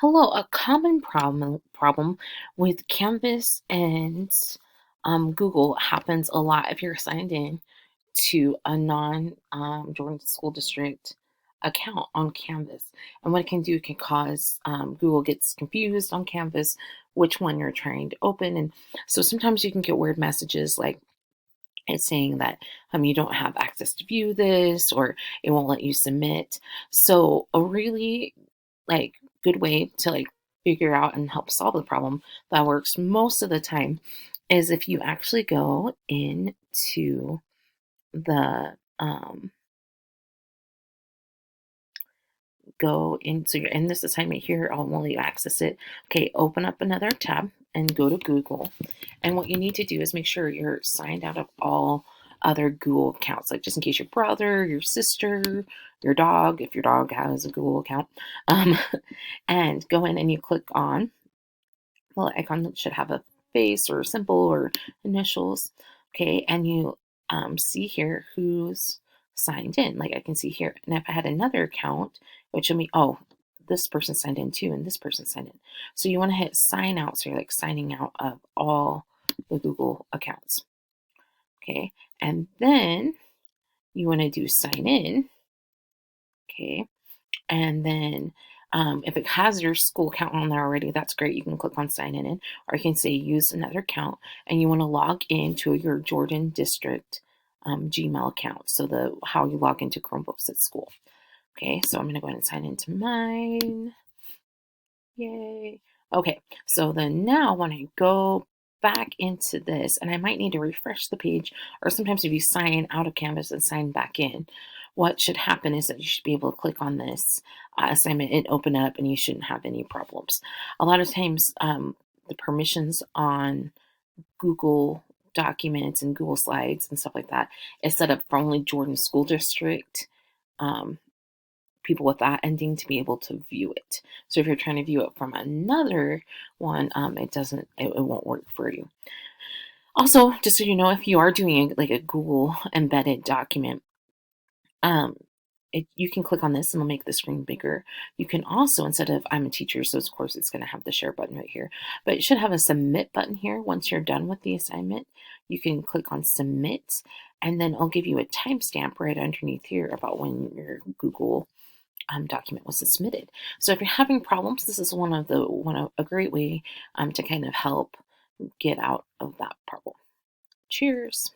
Hello, a common problem with Canvas and Google happens a lot if you're signed in to a non Jordan School District account on Canvas. And what it can do, it can cause Google gets confused on Canvas which one you're trying to open. And so sometimes you can get weird messages like it's saying that you don't have access to view this or it won't let you submit. So a really like good way to figure out and help solve the problem that works most of the time is if you actually the go into you're in this assignment here. I'll let you access it. Okay, open up another tab and go to Google. And what you need to do is make sure you're signed out of all other Google accounts, like just in case your brother, your sister, your dog, if your dog has a Google account, um, and go in and you click on the icon that should have a face or a symbol or initials. Okay, and you see here who's signed in. Like I can see here, and if I had another account, it would show me, oh, this person signed in too, and this person signed in. So you want to hit sign out, so you're like signing out of all the Google accounts. Okay, and then you want to do sign in. Okay, and then if it has your school account on there already, that's great. You can click on sign in, or you can say use another account, and you want to log into your Jordan District Gmail account. So the how you log into Chromebooks at school. Okay, so I'm going to go ahead and sign into mine. Yay. Okay, so then now when I go back into this, and I might need to refresh the page, or sometimes if you sign out of Canvas and sign back in, what should happen is that you should be able to click on this assignment and open up, and you shouldn't have any problems. A lot of times, the permissions on Google Documents and Google Slides and stuff like that is set up for only Jordan School District people with that ending to be able to view it. So if you're trying to view it from another one, it won't work for you. Also, just so you know, if you are doing like a Google embedded document, um, you can click on this and it'll make the screen bigger. You can also, instead of I'm a teacher, so of course it's going to have the share button right here, but it should have a submit button here. Once you're done with the assignment, you can click on submit, and then I'll give you a timestamp right underneath here about when your Google document was submitted. So if you're having problems, this is a great way to kind of help get out of that problem. Cheers.